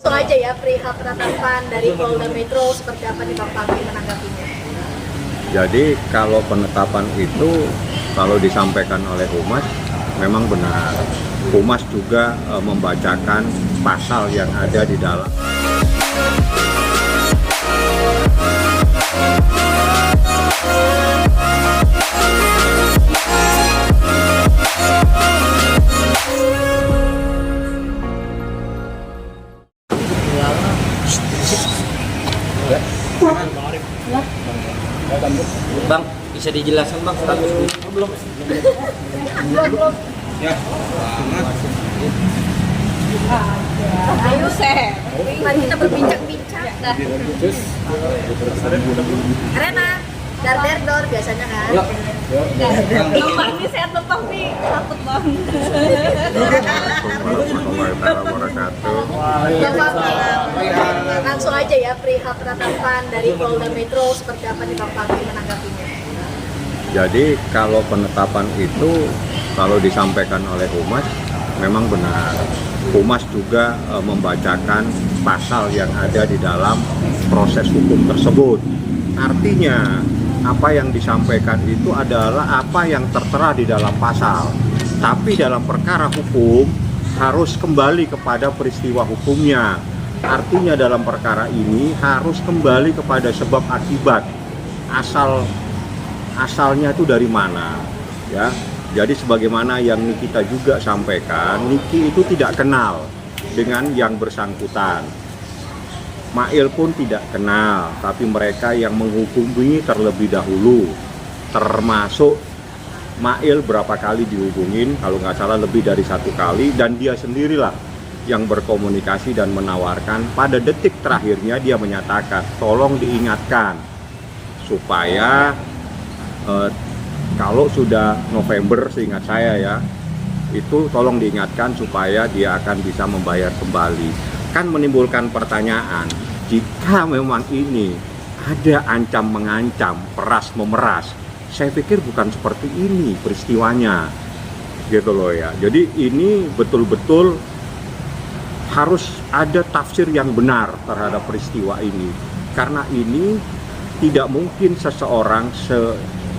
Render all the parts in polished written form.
Langsung aja ya, perihal penetapan dari Polda Metro, seperti apa nih Bang Fahmi menanggapinya? Jadi kalau penetapan itu kalau disampaikan oleh Humas memang benar. Humas juga membacakan pasal yang ada di dalam. Bang, bisa dijelaskan Bang status belum? Ya, Ayo, mari kita berbincang-bincang. Karena dar biasanya kan. Bang ini sehat tuh Bang nih, takut Bang. Warahmatullahi wabarakatuh. Bang Fahmi, langsung aja ya, perihal penetapan dari Polda Metro, seperti apa nih Bang Fahmi menanggapinya? Jadi kalau penetapan itu kalau disampaikan oleh Humas memang benar. Humas juga membacakan pasal yang ada di dalam proses hukum tersebut. Artinya apa yang disampaikan itu adalah apa yang tertera di dalam pasal. Tapi dalam perkara hukum harus kembali kepada peristiwa hukumnya. Artinya dalam perkara ini harus kembali kepada sebab akibat. Asalnya itu dari mana, ya. Jadi sebagaimana yang Nikita juga sampaikan, Niki itu tidak kenal dengan yang bersangkutan. Mail pun tidak kenal, tapi mereka yang menghubungi terlebih dahulu. Termasuk Mail berapa kali dihubungin, kalau nggak salah lebih dari 1 kali, dan dia sendirilah yang berkomunikasi dan menawarkan. Pada detik terakhirnya dia menyatakan, tolong diingatkan supaya kalau sudah November, seingat saya ya, itu tolong diingatkan supaya dia akan bisa membayar kembali. Kan menimbulkan pertanyaan, jika memang ini ada ancam mengancam, peras memeras, saya pikir bukan seperti ini peristiwanya, gitu loh ya. Jadi ini betul-betul harus ada tafsir yang benar terhadap peristiwa ini, karena ini tidak mungkin seseorang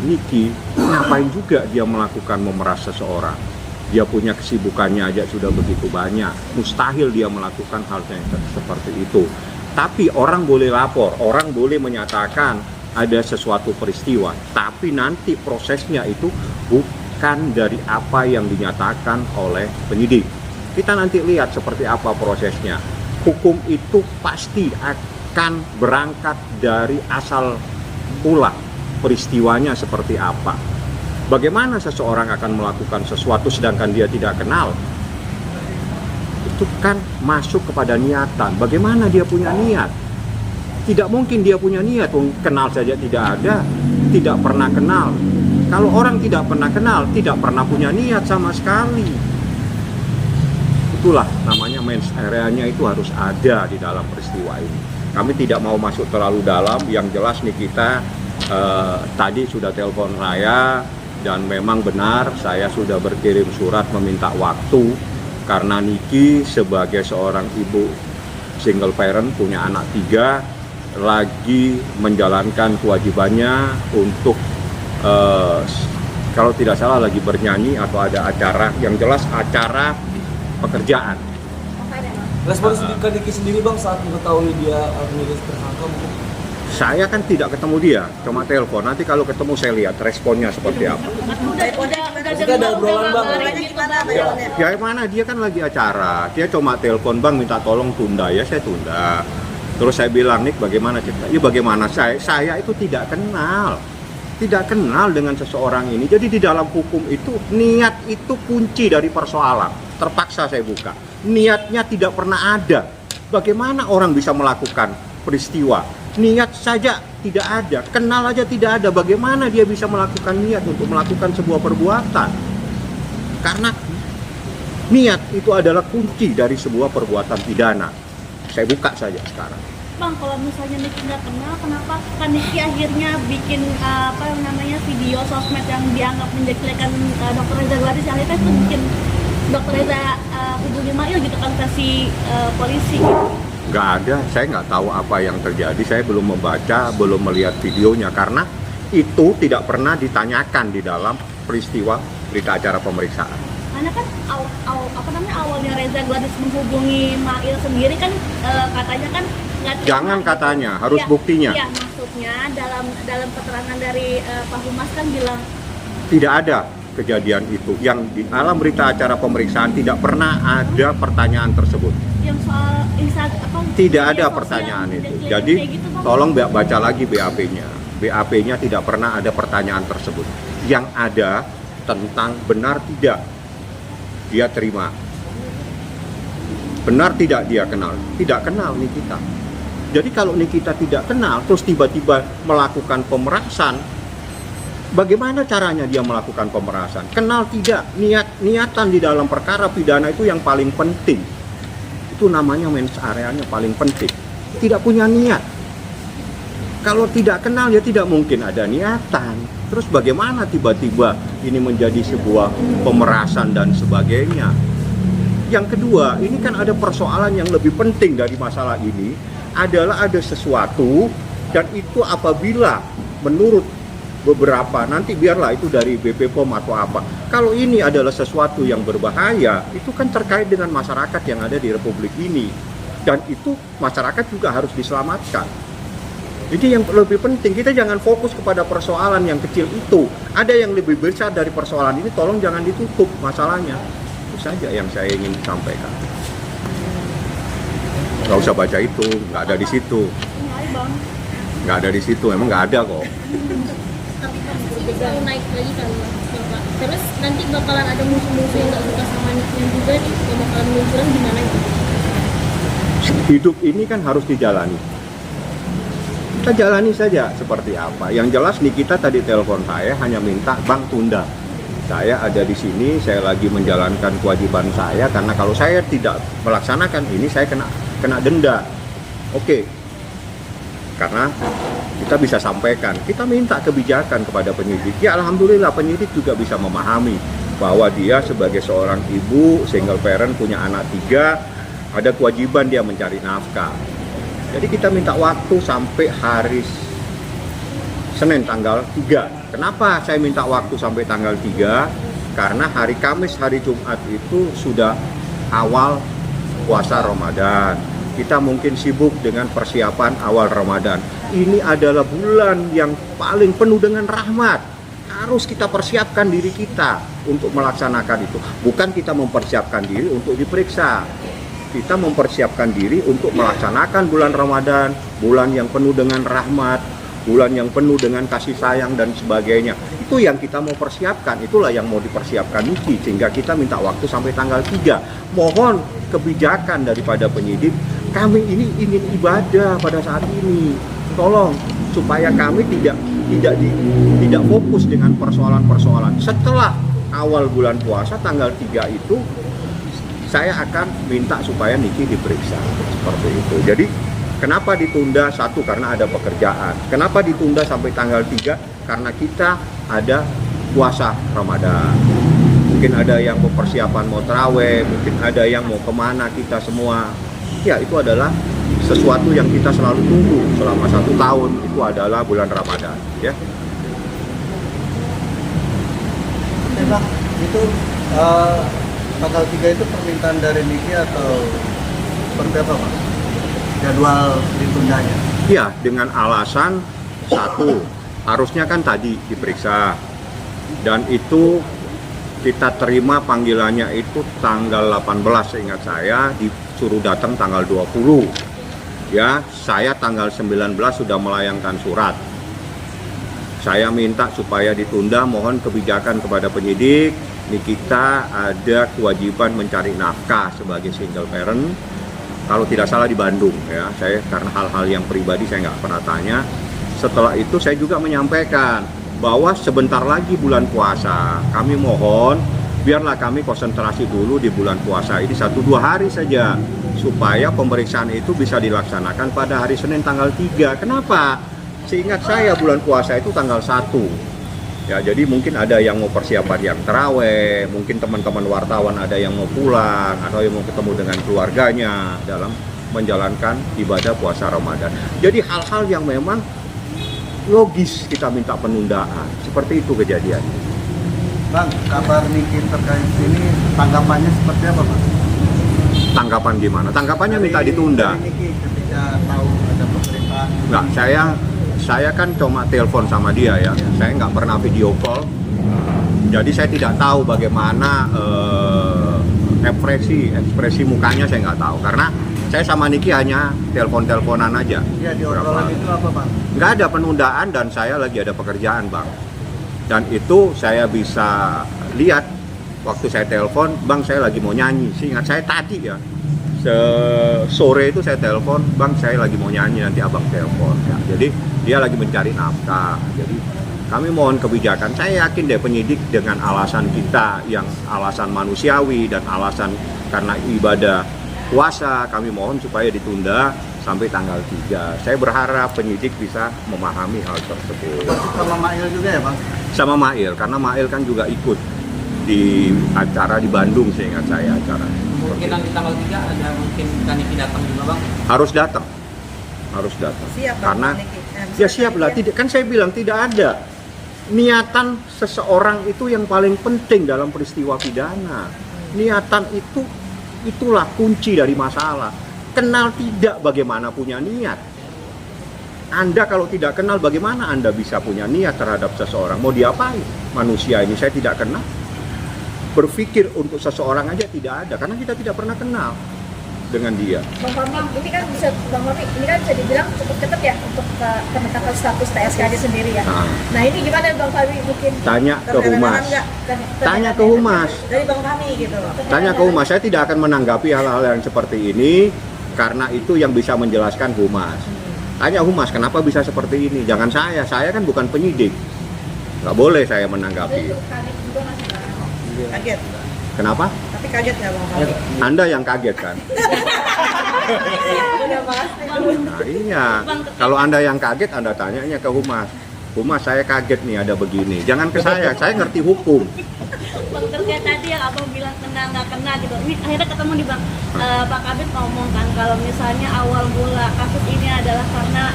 Niki ngapain juga dia melakukan memeras seseorang. Dia punya kesibukannya aja sudah begitu banyak, mustahil dia melakukan hal yang seperti itu. Tapi orang boleh lapor, orang boleh menyatakan ada sesuatu peristiwa, tapi nanti prosesnya itu bukan dari apa yang dinyatakan oleh penyidik. Kita nanti lihat seperti apa prosesnya. Hukum itu pasti akan berangkat dari asal mula peristiwanya seperti apa. Bagaimana seseorang akan melakukan sesuatu sedangkan dia tidak kenal? Itu kan masuk kepada niatan. Bagaimana dia punya niat? Tidak mungkin dia punya niat, kenal saja tidak ada, tidak pernah kenal. Kalau orang tidak pernah kenal, tidak pernah punya niat sama sekali. Itulah namanya mens area-nya itu harus ada di dalam peristiwa ini. Kami tidak mau masuk terlalu dalam, yang jelas nih kita tadi sudah telepon saya dan memang benar saya sudah berkirim surat meminta waktu karena Niki sebagai seorang ibu single parent punya anak 3 lagi menjalankan kewajibannya untuk kalau tidak salah lagi bernyanyi atau ada acara, yang jelas acara pekerjaan. Respon Niki sendiri Bang saat mengetahui dia menjadi tersangka mungkin? Saya kan tidak ketemu dia, cuma telepon. Nanti kalau ketemu saya lihat responnya seperti apa. Maksudnya ada obrolan Bang? Ya mana, dia kan lagi acara. Dia cuma telepon, Bang minta tolong tunda ya, saya tunda. Terus saya bilang, Nik bagaimana cerita? Ya bagaimana, saya itu tidak kenal dengan seseorang ini. Jadi di dalam hukum itu, niat itu kunci dari persoalan. Terpaksa saya buka. Niatnya tidak pernah ada. Bagaimana orang bisa melakukan peristiwa? Niat saja tidak ada, kenal aja tidak ada. Bagaimana dia bisa melakukan niat untuk melakukan sebuah perbuatan? Karena niat itu adalah kunci dari sebuah perbuatan pidana. Saya buka saja sekarang. Bang, kalau misalnya Niki nggak kenal, kenapa kan Niki akhirnya bikin video sosmed yang dianggap menjelekkan Dr. Reza Gladys, yang itu bikin Dr. Reza hubungi Mail gitu kan, kasih polisi gitu. Nggak ada, saya nggak tahu apa yang terjadi, saya belum membaca, belum melihat videonya, karena itu tidak pernah ditanyakan di dalam peristiwa berita acara pemeriksaan. Karena kan awalnya Reza Gladys menghubungi Mail sendiri kan katanya kan nggak terima. Jangan katanya, harus Iya, buktinya. Iya, maksudnya dalam keterangan dari Pak Humas kan bilang Tidak ada kejadian itu. Yang di dalam berita acara pemeriksaan tidak pernah ada pertanyaan tersebut. yang soal Tidak media ada sosial pertanyaan yang itu. diklaim Jadi kayak gitu, Bang. tolong baca lagi BAP-nya. BAP-nya tidak pernah ada pertanyaan tersebut. Yang ada tentang benar tidak dia terima. Benar tidak dia kenal? Tidak kenal Nikita. Jadi kalau Nikita tidak kenal terus tiba-tiba melakukan pemerasan, bagaimana caranya dia melakukan pemerasan? Kenal tidak? Niatan di dalam perkara pidana itu yang paling penting. Itu namanya mens areanya paling penting. Tidak punya niat. Kalau tidak kenal ya tidak mungkin ada niatan. Terus bagaimana tiba-tiba ini menjadi sebuah pemerasan dan sebagainya? Yang kedua, ini kan ada persoalan yang lebih penting dari masalah ini, adalah ada sesuatu, dan itu apabila menurut beberapa, nanti biarlah itu dari BP POM atau apa, kalau ini adalah sesuatu yang berbahaya, itu kan terkait dengan masyarakat yang ada di Republik ini, dan itu masyarakat juga harus diselamatkan. Jadi yang lebih penting, kita jangan fokus kepada persoalan yang kecil itu. Ada yang lebih besar dari persoalan ini, tolong jangan ditutup masalahnya. Itu saja yang saya ingin sampaikan. Nggak usah baca itu, nggak ada di situ. Iya, Bang. Nggak ada di situ, emang nggak ada kok. Tapi kasusnya selalu naik lagi kan Bapak. Terus nanti bakalan ada musuh-musuh yang gak suka sama Niknya juga nih, yang bakalan munculan gimana gitu? Hidup ini kan harus dijalani. Kita jalani saja seperti apa. Yang jelas Nikita tadi telepon saya hanya minta, "Bang, tunda. Saya ada di sini, saya lagi menjalankan kewajiban saya, karena kalau saya tidak melaksanakan ini saya kena denda." Oke. Karena kita bisa sampaikan, kita minta kebijakan kepada penyidik. Ya alhamdulillah penyidik juga bisa memahami bahwa dia sebagai seorang ibu, single parent, punya anak 3, ada kewajiban dia mencari nafkah. Jadi kita minta waktu sampai hari Senin tanggal 3. Kenapa saya minta waktu sampai tanggal 3? Karena hari Kamis, hari Jumat itu sudah awal puasa Ramadan. Kita mungkin sibuk dengan persiapan awal Ramadan. Ini adalah bulan yang paling penuh dengan rahmat. Harus kita persiapkan diri kita untuk melaksanakan itu. Bukan kita mempersiapkan diri untuk diperiksa. Kita mempersiapkan diri untuk melaksanakan bulan Ramadan, bulan yang penuh dengan rahmat, bulan yang penuh dengan kasih sayang dan sebagainya. Itu yang kita mau persiapkan, itulah yang mau dipersiapkan Niki, sehingga kita minta waktu sampai tanggal 3. Mohon kebijakan daripada penyidik, kami ini ingin ibadah pada saat ini. Tolong supaya kami tidak fokus dengan persoalan-persoalan. Setelah awal bulan puasa tanggal 3 itu saya akan minta supaya Niki diperiksa seperti itu. Jadi kenapa ditunda? Satu, karena ada pekerjaan. Kenapa ditunda sampai tanggal 3? Karena kita ada puasa Ramadan. Mungkin ada yang mau persiapan mau taraweh, mungkin ada yang mau kemana kita semua. Ya itu adalah sesuatu yang kita selalu tunggu selama 1 tahun, itu adalah bulan Ramadan. Ya. Bang, itu tanggal 3 itu permintaan dari Niki atau seperti apa, Pak? Jadwal ditundanya? Ya, dengan alasan satu, harusnya kan tadi diperiksa. Dan itu kita terima panggilannya itu tanggal 18, seingat saya, disuruh datang tanggal 20. Ya, saya tanggal 19 sudah melayangkan surat. Saya minta supaya ditunda, mohon kebijakan kepada penyidik. Nikita ada kewajiban mencari nafkah sebagai single parent. Kalau tidak salah di Bandung ya. Saya karena hal-hal yang pribadi saya nggak pernah tanya. Setelah itu saya juga menyampaikan bahwa sebentar lagi bulan puasa. Kami mohon biarlah kami konsentrasi dulu di bulan puasa ini 1-2 hari saja, supaya pemeriksaan itu bisa dilaksanakan pada hari Senin tanggal 3. Kenapa? Seingat saya bulan puasa itu tanggal 1. Ya, jadi mungkin ada yang mau persiapan yang taraweh, mungkin teman-teman wartawan ada yang mau pulang atau yang mau ketemu dengan keluarganya dalam menjalankan ibadah puasa Ramadan. Jadi hal-hal yang memang logis kita minta penundaan. Seperti itu kejadiannya. Bang, kabar Niki terkait ini tanggapannya seperti apa, Bang? Tanggapan gimana? Tanggapannya minta ditunda. Dari Niki ketika tahu ada pemerintahan. Enggak, saya kan cuma telepon sama dia ya. Saya nggak pernah video call. Jadi saya tidak tahu bagaimana ekspresi mukanya, saya nggak tahu. Karena saya sama Niki hanya telepon-teleponan aja. Iya, di obrolan itu apa, Bang? Nggak ada penundaan dan saya lagi ada pekerjaan, Bang. Dan itu saya bisa lihat waktu saya telepon, Bang saya lagi mau nyanyi. Seingat saya tadi ya, sore itu saya telepon, Bang saya lagi mau nyanyi, nanti abang telepon. Ya, jadi dia lagi mencari nafkah. Jadi kami mohon kebijakan. Saya yakin deh penyidik dengan alasan kita yang alasan manusiawi dan alasan karena ibadah puasa, kami mohon supaya ditunda sampai tanggal 3. Saya berharap penyidik bisa memahami hal tersebut. Sama Mail juga ya, Bang? Sama Mail, karena Mail kan juga ikut di acara di Bandung, seingat saya acara. Kemungkinan di tanggal 3 ada mungkin Kaniki datang juga, Bang? Harus datang. Harus datang. Siap, Bang, karena Kaniki. ya siap lah, tidak kan saya bilang tidak ada niatan seseorang itu yang paling penting dalam peristiwa pidana. Niatan itulah kunci dari masalah. Kenal tidak bagaimana punya niat. Anda kalau tidak kenal bagaimana Anda bisa punya niat terhadap seseorang? Mau diapain? Manusia ini saya tidak kenal. Berpikir untuk seseorang aja tidak ada karena kita tidak pernah kenal dengan dia. Bang Fahmi, ini kan bisa dibilang cukup ketat ya untuk penetapan status TSK-nya sendiri ya. Nah ini gimana Bang Fahmi mungkin? Tanya ke Humas. Tanya ke Humas. Dari Bang Fahmi gitu loh. Tanya ke Humas. Saya tidak akan menanggapi hal-hal yang seperti ini karena itu yang bisa menjelaskan Humas. Tanya Humas kenapa bisa seperti ini. Jangan saya kan bukan penyidik. Nggak boleh saya menanggapi. Kaget. Kenapa? Tapi kaget nggak Bang Fahmi? Anda yang kaget kan? Udah pasti. Nah iya, kalau Anda yang kaget, Anda tanyanya ke Humas. Humas saya kaget nih ada begini. Jangan ke saya ngerti hukum. Bang, terkait tadi yang abang bilang kena nggak kena gitu. Ini akhirnya ketemu di Bang Kabit ngomong kan kalau misalnya awal mula kasus ini adalah karena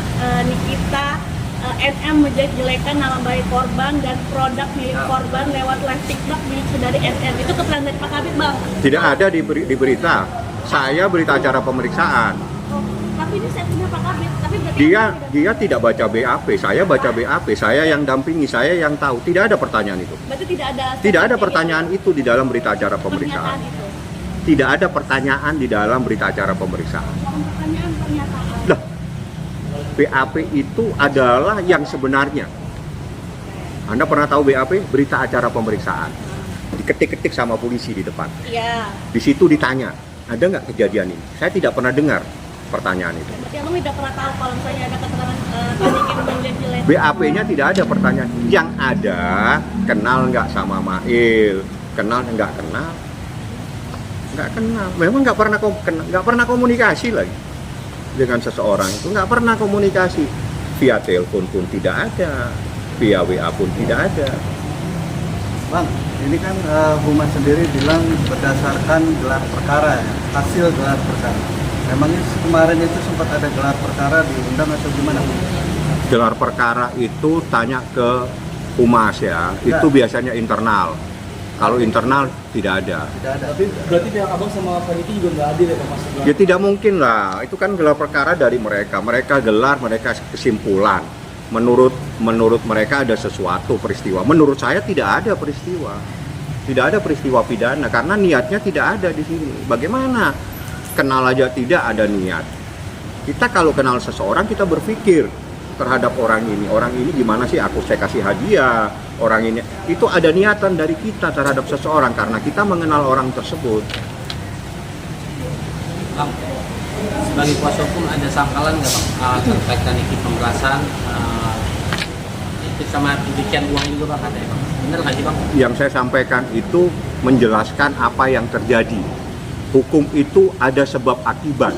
Nikita NM menjelek-jelekan nama baik korban dan produk milik korban lewat live TikTok milik saudari NM. Itu keterangan dari Pak Kabit, Bang. Tidak ada di berita. Saya berita acara pemeriksaan. Oh, tapi ini saya punya Pak Kabit. Tapi berarti Dia tidak baca BAP, saya baca BAP, saya yang dampingi, saya yang tahu. Tidak ada pertanyaan itu. berarti Tidak ada pertanyaan itu di dalam berita acara pemeriksaan. Pernyataan itu. Tidak ada pertanyaan di dalam berita acara pemeriksaan. Pernyataan. Lah, BAP itu adalah yang sebenarnya. Anda pernah tahu BAP? Berita acara pemeriksaan. Diketik-ketik sama polisi di depan. Iya. Di situ ditanya, ada nggak kejadian ini? Saya tidak pernah dengar pertanyaan itu. Berarti abang tidak pernah tahu kalau misalnya ada keterangan Kaniki menjelek-jelekan. BAP-nya tidak ada pertanyaan. Yang ada, kenal nggak sama Mail? Kenal nggak kenal? Nggak kenal. Memang nggak pernah komunikasi lagi dengan seseorang itu. Nggak pernah komunikasi. Via telepon pun tidak ada. Via WA pun tidak ada. Bang, ini kan Humas sendiri bilang berdasarkan gelar perkara ya, hasil gelar perkara. Memangnya kemarin itu sempat ada gelar perkara diundang atau gimana? Gelar perkara itu tanya ke Humas ya. Itu biasanya internal. Kalau internal tidak ada. Tidak ada. Tapi berarti pihak abang sama Kaniki juga nggak adil ya Bang Mas? Ya tidak mungkin lah. Itu kan gelar perkara dari mereka. Mereka gelar, mereka kesimpulan. Menurut mereka ada sesuatu peristiwa. Menurut saya tidak ada peristiwa. Tidak ada peristiwa pidana karena niatnya tidak ada di sini. Bagaimana? Kenal aja tidak ada niat. Kita kalau kenal seseorang kita berpikir terhadap orang ini gimana sih saya kasih hadiah, orang ini itu ada niatan dari kita terhadap seseorang karena kita mengenal orang tersebut. Bang, sebagai kuasa hukum ada sangkalan nggak Bang terkait Kaniki pemerasan itu sama pencucian uang juga Bang ada ya Bang? Bener nggak sih Bang? Yang saya sampaikan itu menjelaskan apa yang terjadi. Hukum itu ada sebab akibat,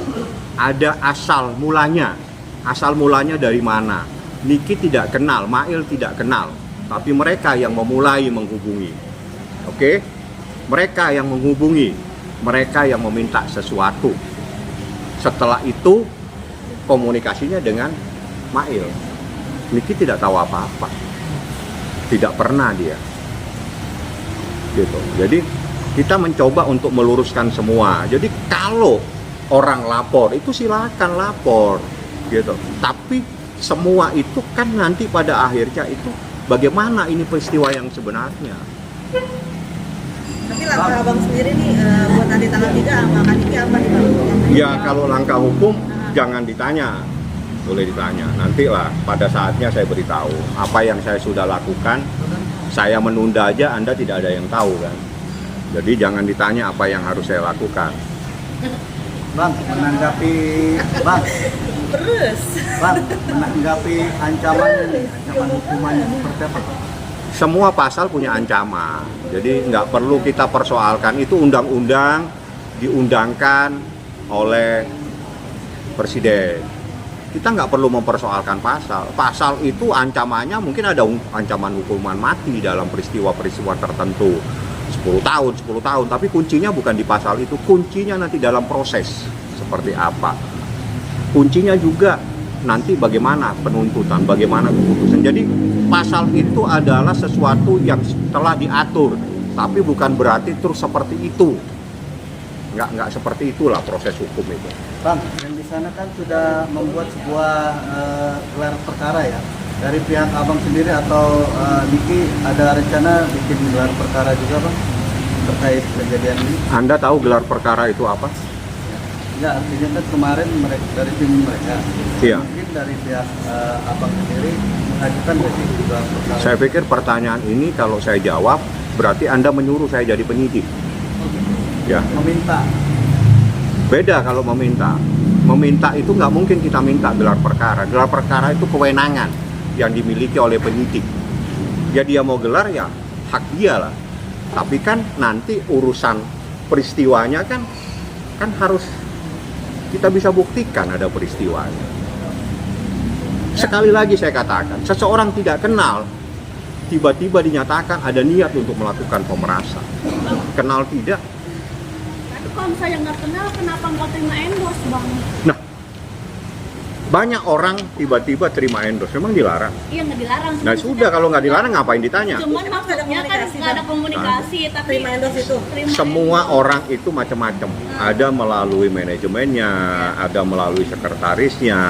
ada asal mulanya. Asal mulanya dari mana? Niki tidak kenal, Mail tidak kenal, tapi mereka yang memulai menghubungi. Oke? Mereka yang menghubungi, mereka yang meminta sesuatu. Setelah itu komunikasinya dengan Mail. Niki tidak tahu apa-apa, tidak pernah dia, gitu. Jadi kita mencoba untuk meluruskan semua. Jadi kalau orang lapor itu silakan lapor, gitu. Tapi semua itu kan nanti pada akhirnya itu bagaimana ini peristiwa yang sebenarnya. Tapi langkah abang sendiri nih buat nanti tanggal 3 sama Kak Niki apa nih bang? Ya kalau langkah hukum jangan ditanya, boleh ditanya. Nantilah pada saatnya saya beritahu apa yang saya sudah lakukan. Saya menunda aja, Anda tidak ada yang tahu kan. Jadi jangan ditanya apa yang harus saya lakukan. Bang, menanggapi Bang, Terus. Bang, menanggapi ancaman hukumannya seperti apa? Semua pasal punya ancaman, jadi nggak perlu kita persoalkan. Itu undang-undang diundangkan oleh Presiden. Kita nggak perlu mempersoalkan pasal. Pasal itu ancamannya mungkin ada ancaman hukuman mati dalam peristiwa-peristiwa tertentu. 10 tahun, tapi kuncinya bukan di pasal itu, kuncinya nanti dalam proses seperti apa. Kuncinya juga nanti bagaimana penuntutan, bagaimana keputusan. Jadi pasal itu adalah sesuatu yang telah diatur, tapi bukan berarti terus seperti itu. Nggak seperti itulah proses hukum itu. Bang, yang di sana kan sudah membuat sebuah gelar perkara ya. Dari pihak abang sendiri atau Niki ada rencana bikin gelar perkara juga bang terkait kejadian ini? Anda tahu gelar perkara itu apa? Ya artinya kan kemarin mereka dari tim mereka. Iya. Mungkin dari pihak abang sendiri mengajukan dari gelar perkara. Saya pikir pertanyaan ini kalau saya jawab berarti Anda menyuruh saya jadi penyidik. Ya. Meminta. Beda kalau meminta. Meminta itu nggak mungkin kita minta gelar perkara. Gelar perkara itu kewenangan yang dimiliki oleh penyidik. Ya dia mau gelar ya hak dia lah. Tapi kan nanti urusan peristiwanya kan harus kita bisa buktikan ada peristiwanya. Sekali lagi saya katakan, seseorang tidak kenal tiba-tiba dinyatakan ada niat untuk melakukan pemerasan. Kenal tidak? Tapi kalau misalnya nggak kenal, kenapa nggak terima endorse bang? Nah, banyak orang tiba-tiba terima endorse, memang dilarang. Iya nggak dilarang. Nah sudah, kalau nggak dilarang ngapain ditanya? Cuman Emang nggak ada maksudnya kan komunikasi, nggak ada komunikasi, tapi Terima endorse itu. terima Semua endorse. orang itu macam-macam. Ada melalui manajemennya, ada melalui sekretarisnya,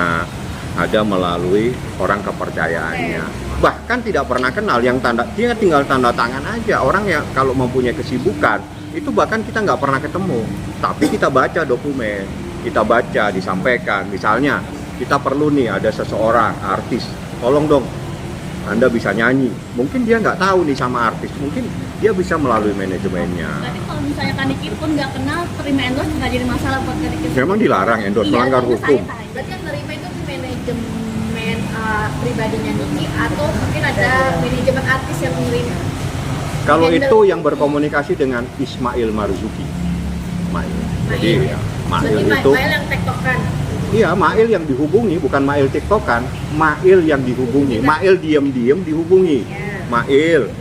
ada melalui orang kepercayaannya. Bahkan tidak pernah kenal, yang dia tinggal tanda tangan aja. Orang yang kalau mempunyai kesibukan itu bahkan kita nggak pernah ketemu, tapi kita baca dokumen, kita baca disampaikan. Misalnya kita perlu nih ada seseorang artis, tolong dong Anda bisa nyanyi. Mungkin dia nggak tahu nih sama artis, mungkin dia bisa melalui manajemennya. Berarti kalau misalnya Kak Niki pun nggak kenal, terima endorse nggak jadi masalah buat Kak Niki. Memang dilarang endorse, Iya, melanggar itu hukum. saya tanya. Berarti yang nerima itu manajemen pribadinya Niki atau mungkin ada manajemen artis yang menerima? Kalau Handle. itu yang berkomunikasi dengan Ismail Marzuki. Mail. Jadi ya, Mail Berarti itu Mail yang tektokan. iya, Mail yang dihubungi, bukan Mail tiktokan. Mail yang dihubungi, Mail diam-diam dihubungi. Ya. Mail,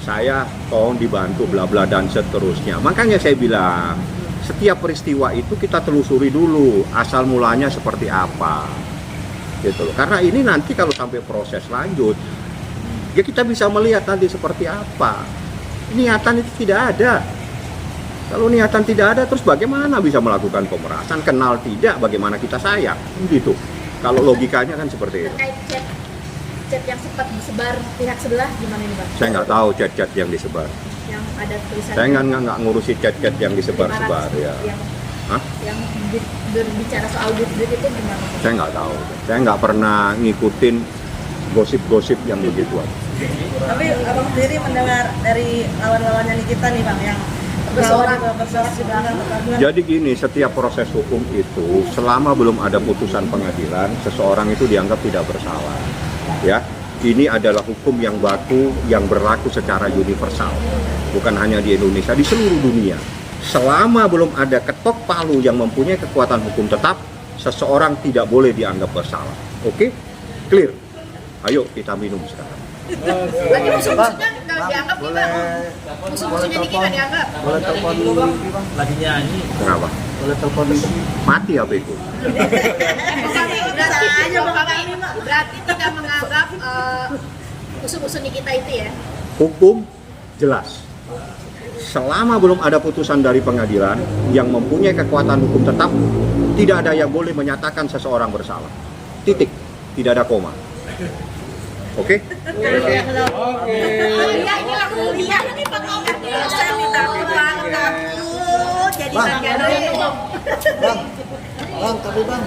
saya tolong dibantu bla bla dan seterusnya. Makanya saya bilang, setiap peristiwa itu kita telusuri dulu asal mulanya seperti apa. Gitu loh. Karena ini nanti kalau sampai proses lanjut, ya kita bisa melihat nanti seperti apa. Niatan itu tidak ada. Kalau niatan tidak ada, terus bagaimana bisa melakukan pemerasan? Kenal tidak, bagaimana kita sayang? Gitu. Kalau logikanya kan seperti itu. Terkait chat yang sempat disebar pihak sebelah gimana nih Bang? Saya nggak tahu chat-chat yang disebar. Yang ada tulisan. Saya nggak ngurusi chat-chat yang disebar-sebar ya. Hah? Yang berbicara soal duit itu gimana? Saya nggak tahu. Saya nggak pernah ngikutin gosip-gosip yang begituan. Tapi abang sendiri mendengar dari lawan-lawannya Nikita nih bang yang bersorak di belakang. Jadi gini, setiap proses hukum itu selama belum ada putusan pengadilan, seseorang itu dianggap tidak bersalah. Ya, ini adalah hukum yang baku yang berlaku secara universal, bukan hanya di Indonesia, di seluruh dunia. Selama belum ada ketok palu yang mempunyai kekuatan hukum tetap, seseorang tidak boleh dianggap bersalah. Oke? Clear? Ayo kita minum sekarang. Berarti musuh-musuhnya nggak dianggap nih Bang? boleh Musuh-musuhnya Niki nggak dianggap? boleh telepon Niki bang. Lagi nyanyi. Kenapa? Boleh telepon Niki. Mati HP ku. Berarti tidak menganggap musuh-musuh Nikita itu ya? Hukum jelas. Selama belum ada putusan dari pengadilan yang mempunyai kekuatan hukum tetap, tidak ada yang boleh menyatakan seseorang bersalah. Titik. Tidak ada koma. Oke? Saya minta banget takut jadi Bang. bagian dari Bang, tapi bang,